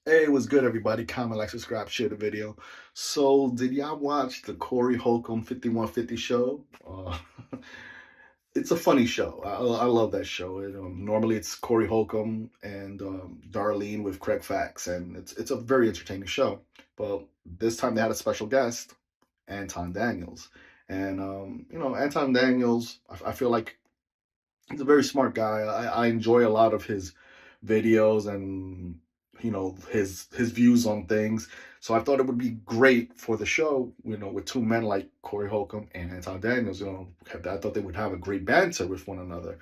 Hey, what's good, everybody? Comment, like, subscribe, share the video. So, did y'all watch the Corey Holcomb 5150 show? It's a funny show. I love that show. Normally, it's Corey Holcomb and Darlene with Craig Fax, and it's a very entertaining show. But this time they had a special guest, Anton Daniels, and Anton Daniels. I feel like he's a very smart guy. I enjoy a lot of his videos and his views on things. So I thought it would be great for the show, with two men like Corey Holcomb and Anton Daniels. I thought they would have a great banter with one another.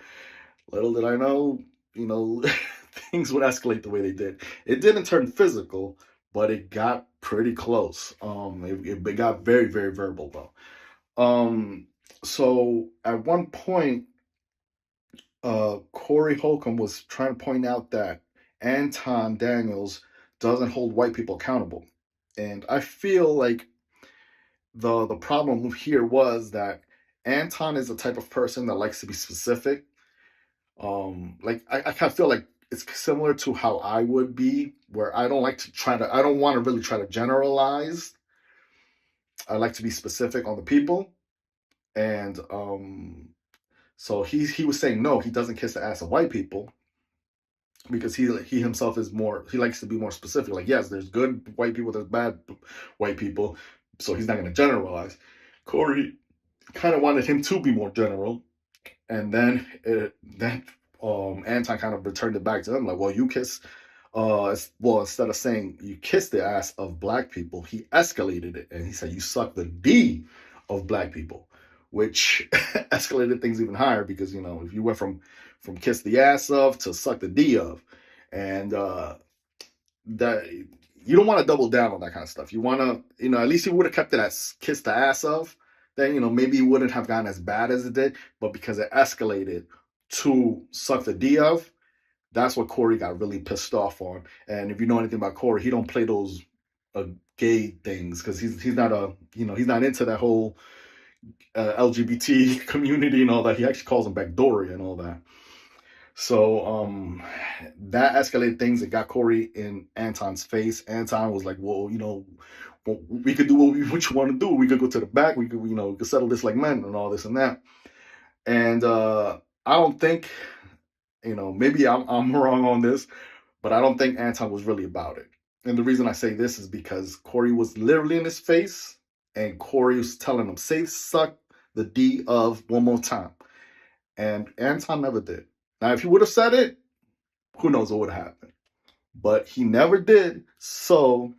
Little did I know, you know, things would escalate the way they did. It didn't turn physical, but it got pretty close. It got very, very verbal though. So at one point, Corey Holcomb was trying to point out that Anton Daniels doesn't hold white people accountable, and I feel like the problem here was that Anton is the type of person that likes to be specific. Like I kind of feel like it's similar to how I would be, where I don't want to really try to generalize. I like to be specific on the people, and so he was saying no, he doesn't kiss the ass of white people because he himself is more, he likes to be more specific. Like, yes, there's good white people, there's bad white people, so he's not going to generalize. Corey kind of wanted him to be more general, and then Anton kind of returned it back to him, like, well, you kiss, well, instead of saying you kiss the ass of black people, he escalated it and he said you suck the D of black people, which escalated things even higher, because if you went from kiss the ass of to suck the D of, and that you don't want to double down on that kind of stuff. You want to, at least you would have kept it as kiss the ass of. Then maybe it wouldn't have gotten as bad as it did, but because it escalated to suck the D of, that's what Corey got really pissed off on. And if you know anything about Corey, he don't play those gay things, because he's not he's not into that whole LGBT community and all that. He actually calls him Backdoory and all that. So that escalated things. It got Corey in Anton's face. Anton was like, "Well, well, we could do what you want to do. We could go to the back. We could, we could settle this like men and all this and that." And I don't think, maybe I'm wrong on this, but I don't think Anton was really about it. And the reason I say this is because Corey was literally in his face, and Corey was telling him, "Say suck the D of one more time," and Anton never did. Now, if he would have said it, who knows what would have happened? But he never did, so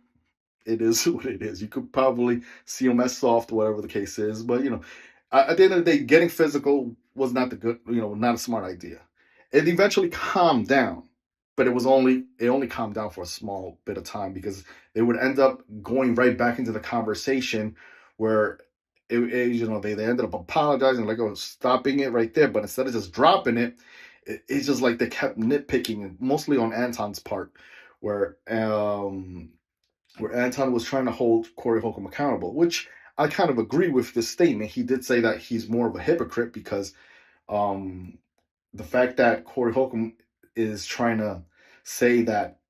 it is what it is. You could probably see him as soft, whatever the case is. But at the end of the day, getting physical was not not a smart idea. It eventually calmed down, but it only calmed down for a small bit of time, because they would end up going right back into the conversation where they ended up apologizing, like, oh, stopping it right there. But instead of just dropping it, it's just like they kept nitpicking, mostly on Anton's part, where Anton was trying to hold Corey Holcomb accountable, which I kind of agree with this statement. He did say that he's more of a hypocrite, because um, the fact that Corey Holcomb is trying to say that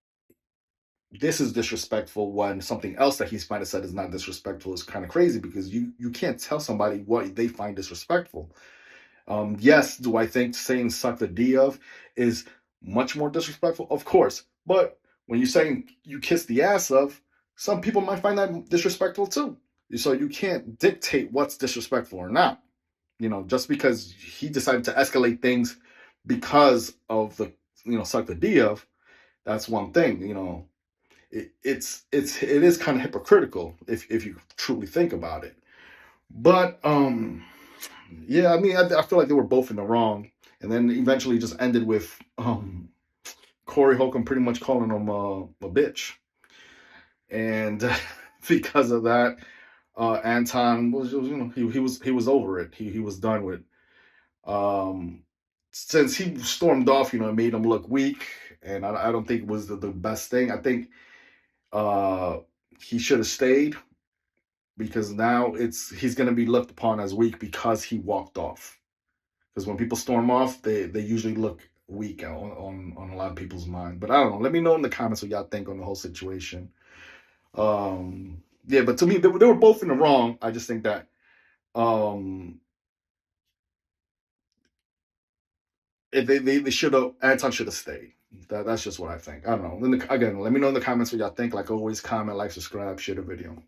this is disrespectful when something else that he's might have said is not disrespectful is kind of crazy, because you can't tell somebody what they find disrespectful. Yes, do I think saying suck the D of is much more disrespectful? Of course. But when you're saying you kiss the ass of, some people might find that disrespectful too. So you can't dictate what's disrespectful or not. Just because he decided to escalate things because of the, suck the D of, that's one thing. It is kind of hypocritical if you truly think about it. But yeah, I mean, I feel like they were both in the wrong, and then eventually just ended with Corey Holcomb pretty much calling him a bitch, and because of that, Anton was he was over it. He was done with. Um, since he stormed off, it made him look weak, and I don't think it was the best thing. I think uh, he should have stayed, because now he's going to be looked upon as weak because he walked off. Because when people storm off, they usually look week on a lot of people's mind. But I don't know. Let me know in the comments what y'all think on the whole situation. Yeah, but to me, they were both in the wrong. I just think that um, they should have, Anton should have stayed. That's just what I think. I don't know. Again, let me know in the comments what y'all think. Like always, comment, like, subscribe, share the video.